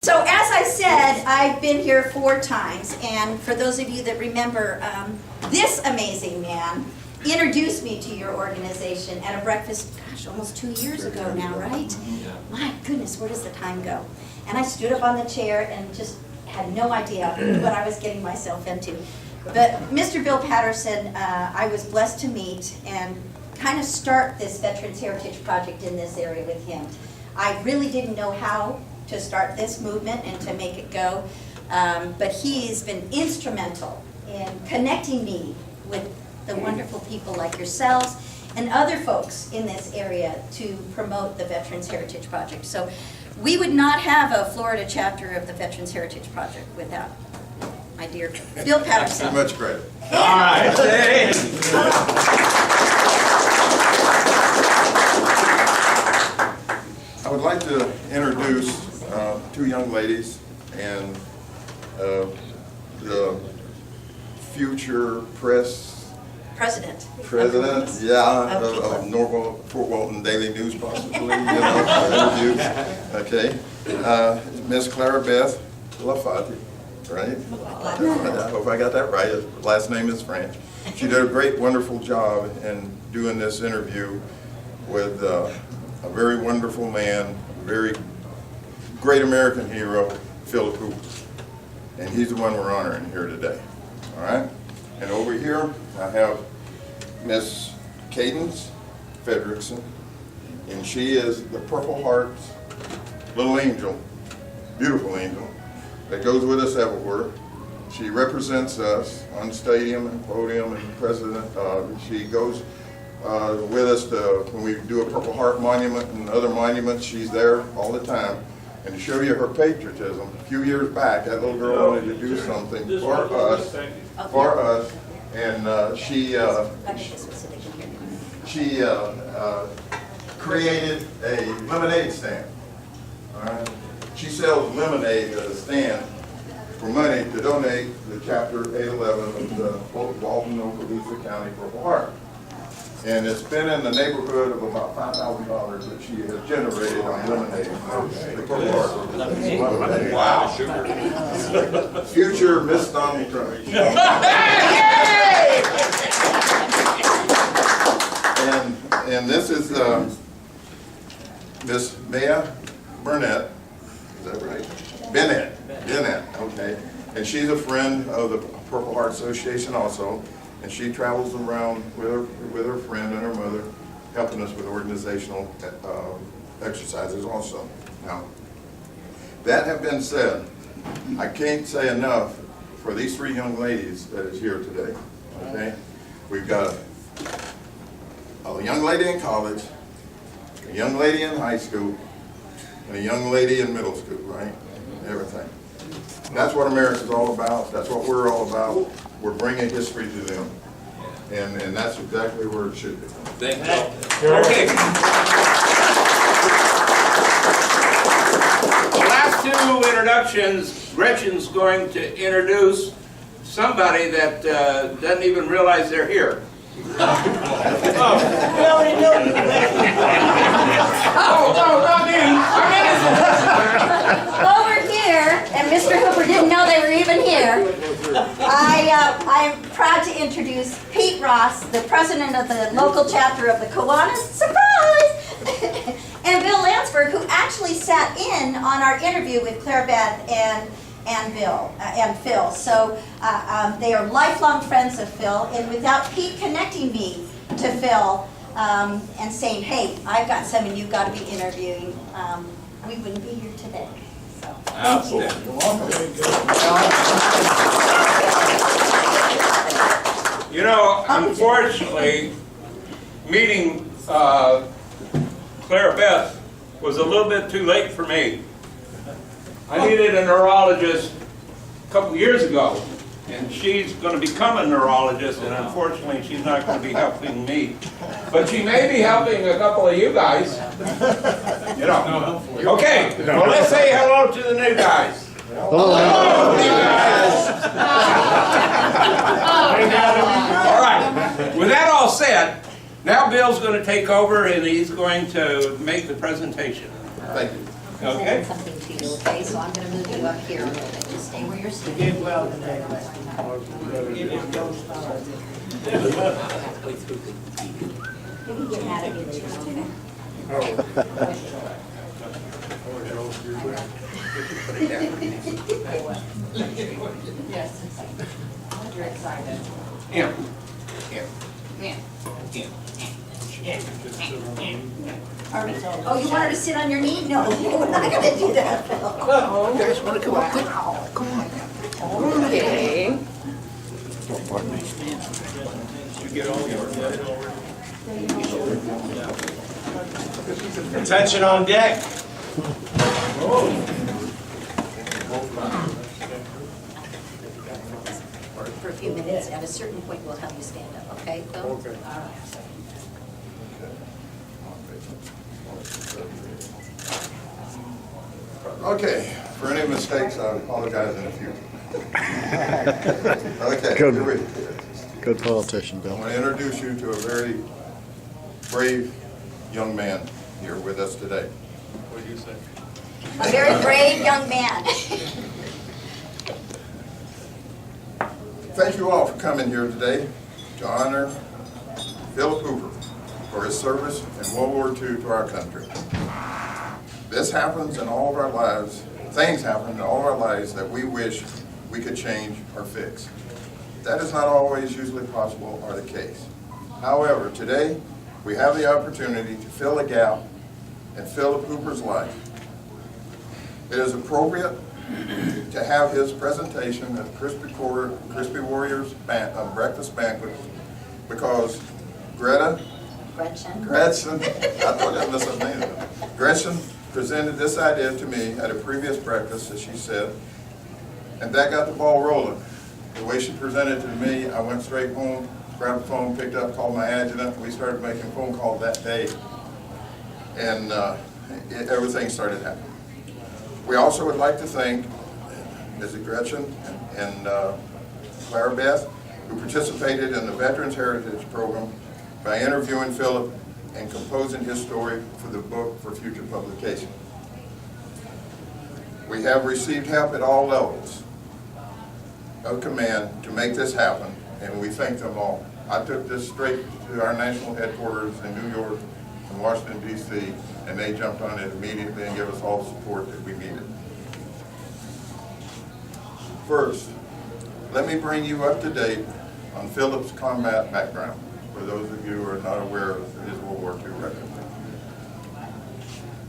So as I said, I've been here 4 times, and for those of you that remember, this amazing man introduced me to your organization at a breakfast, gosh, almost 2 years ago now, right? My goodness, where does the time go? And I stood up on the chair and just had no idea what I was getting myself into. But Mr. Bill Patterson, I was blessed to meet and kind of start this Veterans Heritage Project in this area with him. I really didn't know how to start this movement and to make it go, but he's been instrumental in connecting me with the wonderful people like yourselves and other folks in this area to promote the Veterans Heritage Project. So we would not have a Florida chapter of the Veterans Heritage Project without my dear Bill Patterson. Too much credit. All right. I would like to introduce 2 young ladies and the future president, of Norfolk, Fort Walton Daily News, possibly, interview. Okay, Miss Clara Beth LaFollette, right? I hope I got that right. Her last name is French. She did a great, wonderful job in doing this interview with a very wonderful man, a very great American hero, Philip Hooper. And he's the one we're honoring here today. All right? And over here, I have Miss Cadence Fredrickson, and she is the Purple Heart's little angel, beautiful angel, that goes with us everywhere. She represents us on stadium and podium and president. She goes with us when we do a Purple Heart monument and other monuments. She's there all the time. And to show you her patriotism, a few years back, that little girl wanted to do something for us, and she created a lemonade stand. All right? She sells lemonade at a stand for money to donate to the Chapter 811 of the Walton, Okaloosa County Purple Heart. And it's been in the neighborhood of about $5,000 that she has generated on lemonade. The Purple Heart. Wow. Future Miss Donald Trump. And this is Miss Maya Burnett. Is that right? Bennett, okay. And she's a friend of the Purple Heart Association also. And she travels around with her friend and her mother, helping us with organizational exercises also. Now, that have been said, I can't say enough for these 3 young ladies that is here today. Okay, we've got a young lady in college, a young lady in high school, and a young lady in middle school, right? Everything. That's what America's all about. That's what we're all about. We're bringing history to them, and that's exactly where it should be. Thank you. Okay. The last 2 introductions, Gretchen's going to introduce somebody that doesn't even realize they're here. Not me. Over here, and Mr. Hooper didn't know they were even here, I'm proud to introduce Pete Ross, the president of the local chapter of the Kiwanis, surprise! And Bill Landsberg, who actually sat in on our interview with Clara Beth and Bill and Phil. So they are lifelong friends of Phil, and without Pete connecting me to Phil and saying, hey, I've got someone you've got to be interviewing, we wouldn't be here today. So, thank you. You know, unfortunately, meeting Clara Beth was a little bit too late for me. I needed a neurologist a couple years ago, and she's going to become a neurologist, and unfortunately she's not going to be helping me. But she may be helping a couple of you guys. You know. Okay, well, let's say hello to the new guys. Hello, new guys. All right, with that all said, now Bill's going to take over and he's going to make the presentation. Thank you. present something to you, okay? So I'm gonna move you up here a little bit. Just stay where you're sitting. You can get mad at me later, okay? Yes. You're excited. Yeah. All right. Oh, you want her to sit on your knee? No, we're not gonna do that, Phil. Oh, you guys want to come up? Come on. Okay. Attention on deck. For a few minutes, at a certain point, we'll have you stand up, okay, Phil? Okay. All right. Okay, for any mistakes, I apologize in the future. Okay, Good. here we go. Good politician, I Bill. want to introduce you to a very brave young man here with us today. What do you say? A very brave young man. Thank you all for coming here today to honor Philip Hooper for his service in World War II to our country. This happens in all of our lives, things happen in all of our lives that we wish we could change or fix. That is not always usually possible or the case. However, today we have the opportunity to fill a gap in Philip Hooper's life. It is appropriate to have his presentation at Crispy Warrors Breakfast Banquet because Gretchen, I thought I missed her name. Gretchen presented this idea to me at a previous breakfast, as she said, and that got the ball rolling. The way she presented it to me, I went straight home, grabbed the phone, picked up, called my adjutant, and we started making phone calls that day, and everything started happening. We also would like to thank Mrs. Gretchen and Clara, Beth, who participated in the Veterans Heritage Program by interviewing Philip and composing his story for the book for future publication. We have received help at all levels of command to make this happen, and we thank them all. I took this straight to our national headquarters in New York and Washington, D.C., and they jumped on it immediately and gave us all the support that we needed. First, let me bring you up to date on Philip's combat background, for those of you who are not aware of his World War II record.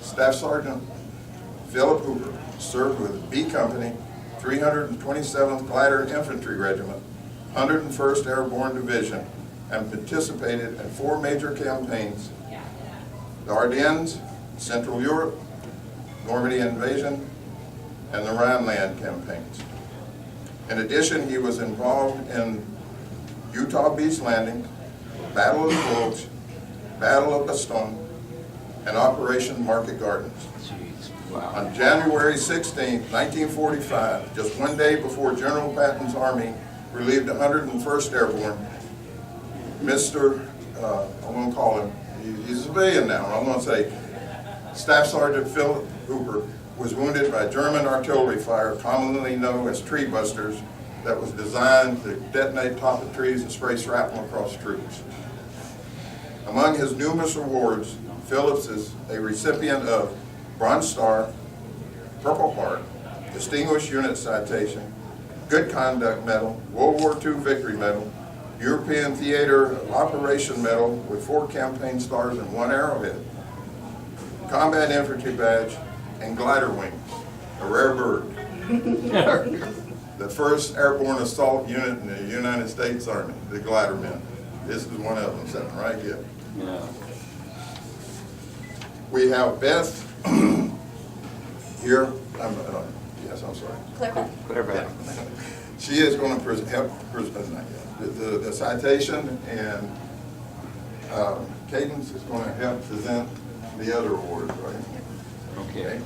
Staff Sergeant Philip Hooper served with B Company, 327th Glider Infantry Regiment, 101st Airborne Division, and participated in 4 major campaigns: the Ardennes, Central Europe, Normandy invasion, and the Rhineland campaigns. In addition, he was involved in Utah Beach Landing, Battle of the Bulge, Battle of Bastogne, and Operation Market Gardens. On January 16, 1945, just one day before General Patton's army relieved 101st Airborne, Mr. I won't call him, he's a civilian now, I'm going to say Staff Sergeant Philip Hooper was wounded by German artillery fire, commonly known as tree busters, that was designed to detonate top of trees and spray shrapnel across troops. Among his numerous awards, Phillips is a recipient of Bronze Star, Purple Heart, Distinguished Unit Citation, Good Conduct Medal, World War II Victory Medal, European Theater Operation Medal with 4 campaign stars and 1 arrowhead, Combat Infantry Badge, and glider wings, a rare bird. The 1st Airborne Assault Unit in the United States Army, the glider men. This is one of them sitting right here. Yeah. We have Beth here. Yes, I'm sorry. Clara. Yeah. She is going to help present the citation, and Cadence is going to help present the other awards, right? Okay.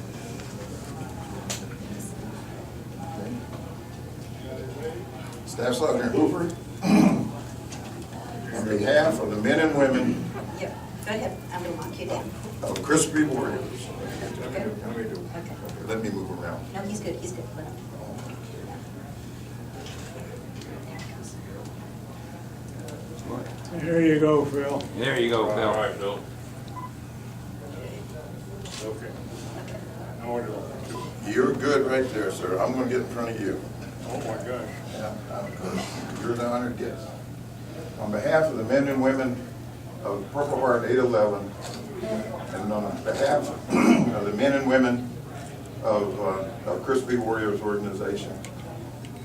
Staff Sergeant Hooper, on behalf of the men and women Yep, go ahead, I'm gonna mark you down. of Crispy Warriors, Let me move around. No, he's good, he's good. Let him. There you go, Phil. There you go, Phil. All right, Bill. Okay. Now what do I do? You're good right there, sir. I'm gonna get in front of you. Oh, my gosh. Yeah, you're the honored guest. On behalf of the men and women of Purple Heart 811, and on behalf of the men and women of Crispy Warriors Organization,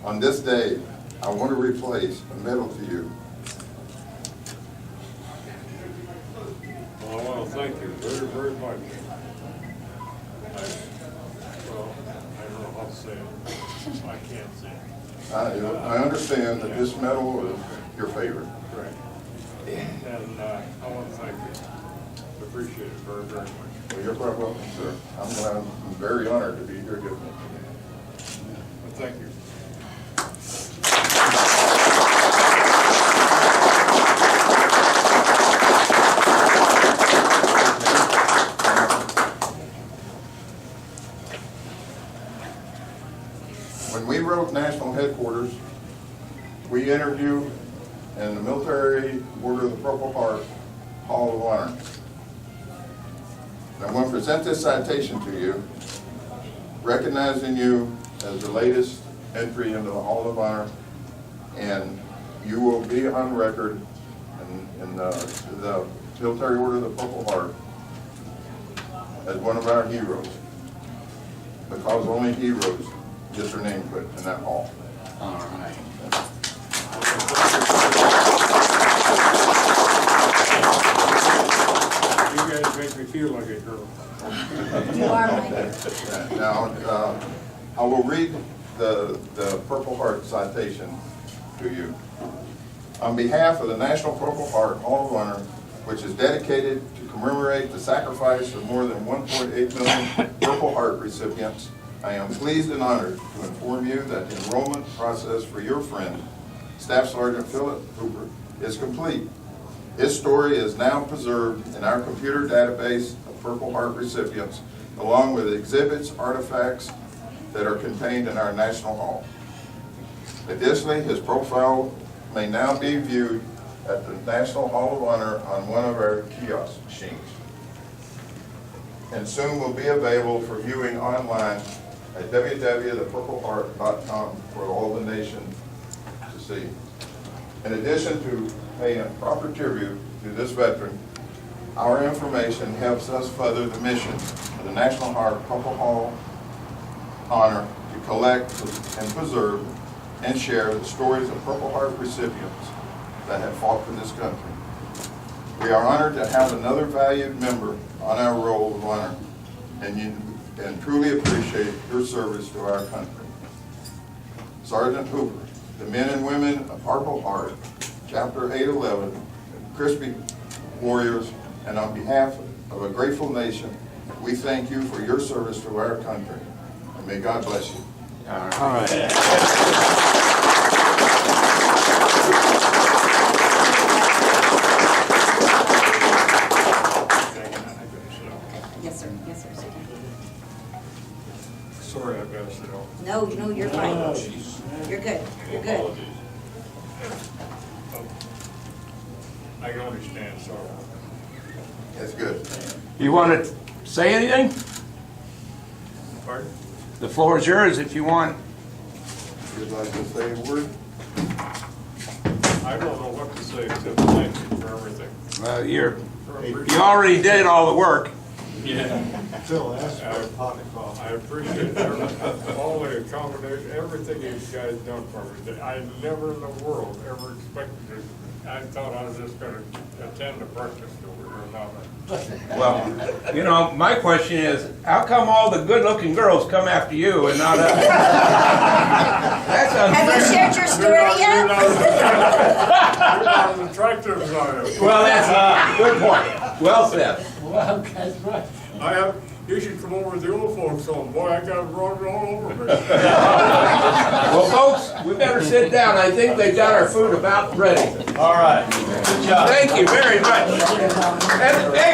on this day, I want to replace a medal to you. Well, I want to thank you very, very much. I don't know how to say it. I can't say it. I understand that this medal is your favorite. Correct. And I want to thank you. I appreciate it very, very much. Well, you're quite welcome, sir. I'm very honored to be here giving it But thank you. When we wrote National Headquarters, we interviewed in the Military Order of the Purple Heart Hall of Honor. And I want to present this citation to you, recognizing you as the latest entry into the Hall of Honor, and you will be on record in the Military Order of the Purple Heart as one of our heroes, because only heroes get their name put in that hall. All right. You guys make me feel like a girl. You are my hero. Now, I will read the Purple Heart citation to you. On behalf of the National Purple Heart Hall of Honor, which is dedicated to commemorate the sacrifice of more than 1.8 million Purple Heart recipients, I am pleased and honored to inform you that the enrollment process for your friend, Staff Sergeant Philip Hooper, is complete. His story is now preserved in our computer database of Purple Heart recipients, along with exhibits, artifacts that are contained in our National Hall. Additionally, his profile may now be viewed at the National Hall of Honor on one of our kiosk machines, and soon will be available for viewing online at www.thepurpleheart.com for all the nation to see. In addition to paying a proper tribute to this veteran, our information helps us further the mission of the National Heart Purple Hall Honor to collect and preserve and share the stories of Purple Heart recipients that have fought for this country. We are honored to have another valued member on our roll of honor, and truly appreciate your service to our country. Sergeant Hooper, the men and women of Purple Heart, Chapter 811, Crispy Warriors, and on behalf of a grateful nation, we thank you for your service to our country, and may God bless you. All right. Yes, sir, yes, sir. Sorry, I've got to sit down. No, you're fine. You're good, you're good. Apologies. I can understand, sorry. That's good. You want to say anything? Pardon? The floor is yours if you want. Would you like to say a word? I don't know what to say except thank you for everything. Well, For you already did all the work. Yeah. Phil asked for a potty call. I appreciate all the accommodation, everything you guys done for me. I never in the world ever expected it. I thought I was just gonna attend the breakfast over here and all that. Well, you know, my question is, how come all the good-looking girls come after you and not us? That's Have you unfair. shared your story You're yet? not as attractive as I am. Well, that's a good point. Well said. Well, that's right. I have, you should come over with the old folks home. Boy, I got run all over me. Well, folks, we better sit down. I think they've got our food about ready. All right. Good job. Thank you very much. And, hey,